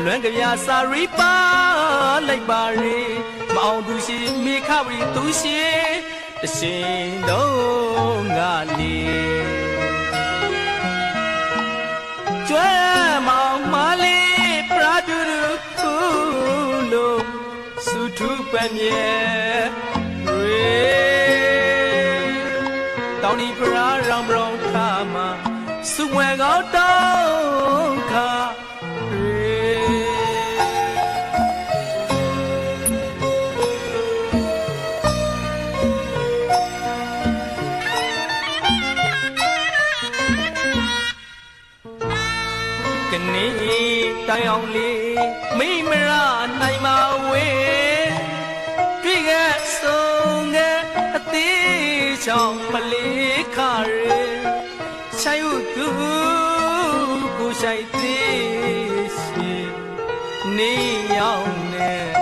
လွမ်းကဗျာစာရီပါလိုက်ပါရေမအောင်သူရှိမိခဝရီသူရှိတရှင်တော့ငါလေးကျွမ်းမောင်မလေးပရာဒူရူခုလို့စုထုပမြဲရေတောင်းဒီပရာရောင်ရောင်ခါမှာစုဝဲကောင်းတောင်းခါကနေတိုင်အောင်လေးမိမရနိုင်မဝေးတွေ့ခဲ့ဆုံးခဲ့အသေးချောင်းပလေးခါရဲဆိုင်ဥသူကိုဆိုင်သေးရှိနေရောက်နေ